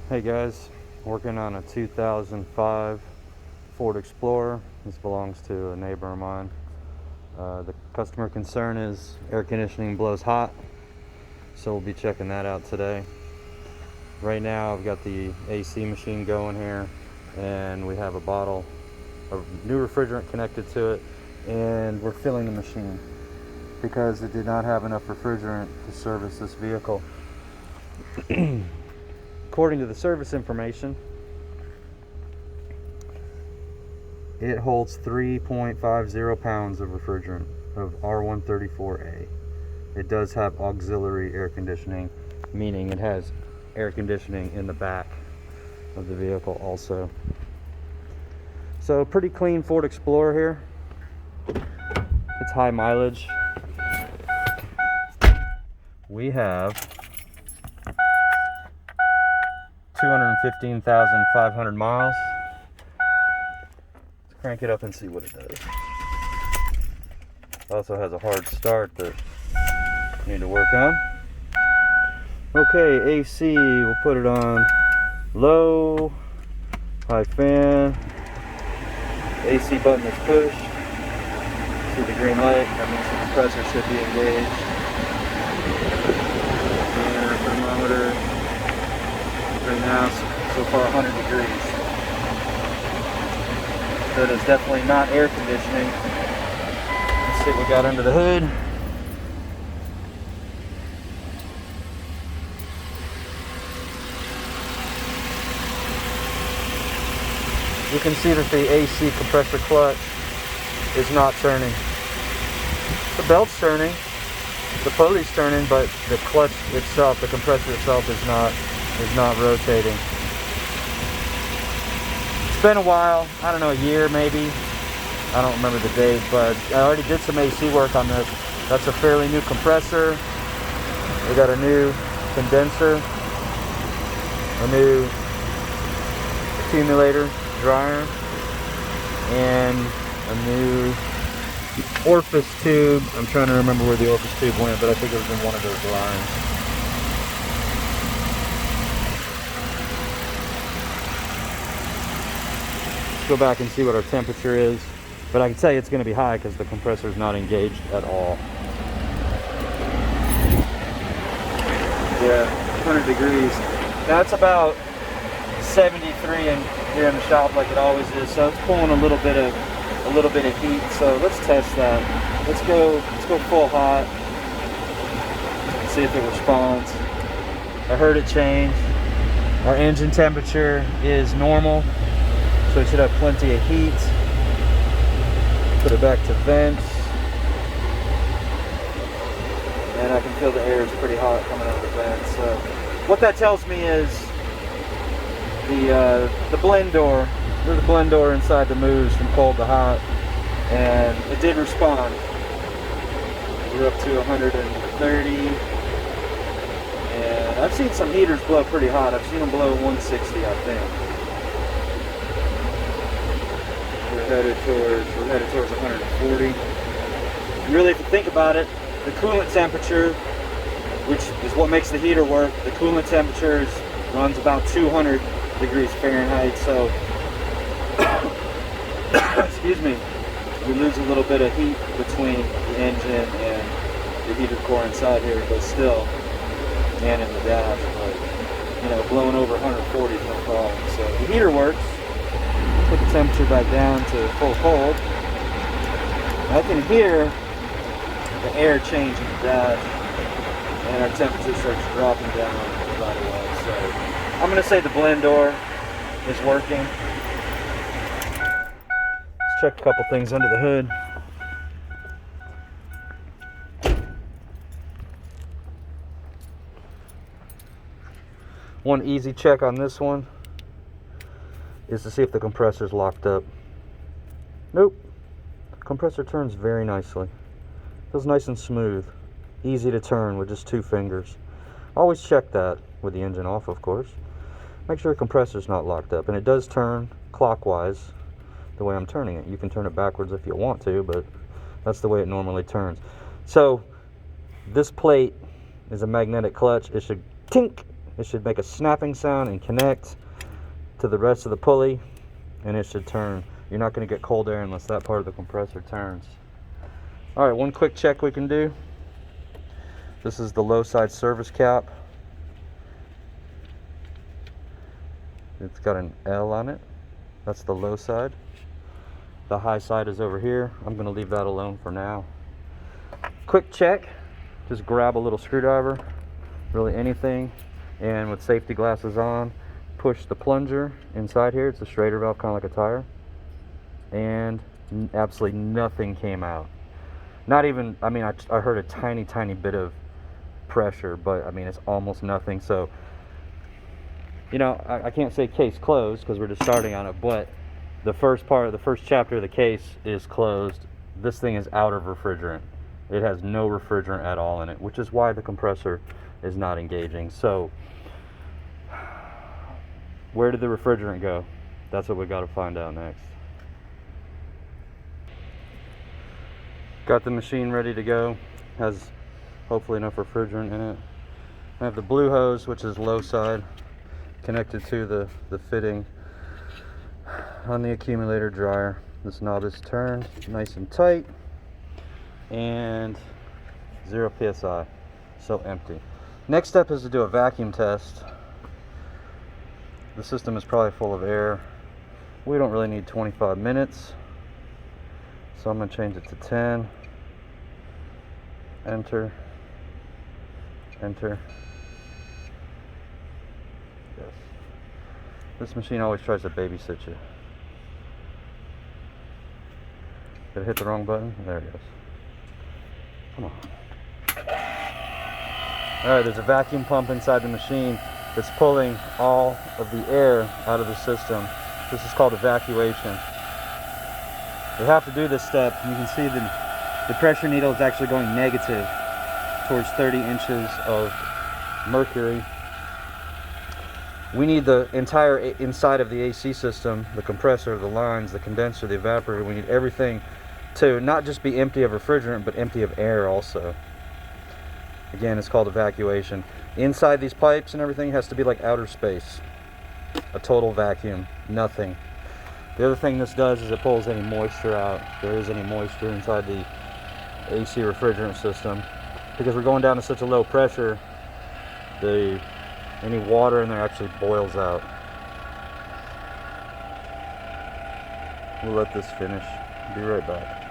Hey guys, working on a 2005 Ford Explorer. This belongs to a neighbor of mine. The customer concern is air conditioning blows hot, so we'll be checking that out today. Right now I've got the AC machine going here, and we have a bottle of new refrigerant connected to it, and we're filling the machine because it did not have enough refrigerant to service this vehicle. According to the service information, it holds 3.50 pounds of refrigerant of R134A. It does have auxiliary air conditioning, meaning it has air conditioning in the back of the vehicle also. So pretty clean Ford Explorer here. It's high mileage. We have 215,500 miles. Let's crank it up and see what it does. It also has a hard start that we need to work on. Okay, AC, we'll put it on low, high fan. AC button is pushed. See the green light, that means the compressor should be engaged. And our thermometer right now, so far 100 degrees. So it is definitely not air conditioning. Let's see what we got under the hood. You can see that the AC compressor clutch is not turning. The belt's turning, the pulley's turning, but the clutch itself, the compressor itself is not rotating. It's been a while, I don't know, a year maybe. I don't remember the date, but I already did some AC work on this. That's a fairly new compressor. We got a new condenser, a new accumulator dryer, and a new orifice tube. I'm trying to remember where the orifice tube went, but I think it was in one of those lines. Let's go back and see what our temperature is, but I can tell you it's going to be high because the compressor is not engaged at all. Yeah, 100 degrees. That's about 73 in here in the shop, like it always is. So it's pulling a little bit of heat. So let's test that. Let's go full hot. See if it responds. I heard it change. Our engine temperature is normal, so it should have plenty of heat. Put it back to vents, and I can feel the air is pretty hot coming out of the vents. So what that tells me is the blend door, there's a blend door inside the moves from cold to hot, and it did respond. We're up to 130, and I've seen some heaters blow pretty hot. I've seen them blow 160, I think. We're headed towards 140. And really, if you think about it, the coolant temperature, which is what makes the heater work, the coolant temperature runs about 200 degrees Fahrenheit, so excuse me, we lose a little bit of heat between the engine and the heater core inside here, but still, and in the dash, but you know, blowing over 140 is no problem. So the heater works. Put the temperature back down to full cold. I can hear the air change in the dash, and our temperature starts dropping down right away. So I'm going to say the blend door is working. Let's check a couple things under the hood. One easy check on this one is to see if the compressor's locked up. Nope. Compressor turns very nicely. Feels nice and smooth. Easy to turn with just 2 fingers. Always check that with the engine off, of course. Make sure the compressor's not locked up, and it does turn clockwise the way I'm turning it. You can turn it backwards if you want to, but that's the way it normally turns. So this plate is a magnetic clutch. It should tink it should make a snapping sound and connect to the rest of the pulley, and it should turn. You're not going to get cold air unless that part of the compressor turns. Alright, one quick check we can do. This is the low side service cap. It's got an L on it. That's the low side. The high side is over here. I'm going to leave that alone for now. Quick check. Just grab a little screwdriver, really anything, and with safety glasses on, push the plunger inside here. It's a Schrader valve, kind of like a tire, and absolutely nothing came out. Not even, I mean, I heard a tiny bit of pressure, but I mean, it's almost nothing. So, you know, I can't say case closed because we're just starting on it, but the first chapter of the case is closed. This thing is out of refrigerant. It has no refrigerant at all in it, which is why the compressor is not engaging. So, where did the refrigerant go? That's what we got to find out next. Got the machine ready to go. Has hopefully enough refrigerant in it. I have the blue hose, which is low side, connected to the fitting on the accumulator dryer. This knob is turned nice and tight, and 0 psi, so empty. Next step is to do a vacuum test. The system is probably full of air. We don't really need 25 minutes, so I'm going to change it to 10. Enter, enter. Yes. This machine always tries to babysit you. Did I hit the wrong button? There it is. Come on. Alright, there's a vacuum pump inside the machine that's pulling all of the air out of the system. This is called evacuation. We have to do this step. You can see the pressure needle is actually going negative towards 30 inches of mercury. We need the entire inside of the AC system, the compressor, the lines, the condenser, the evaporator. We need everything to not just be empty of refrigerant, but empty of air also. Again, it's called evacuation. Inside these pipes and everything has to be like outer space. A total vacuum, nothing. The other thing this does is it pulls any moisture out. If there is any moisture inside the AC refrigerant system. Because we're going down to such a low pressure, any water in there actually boils out. We'll let this finish. Be right back.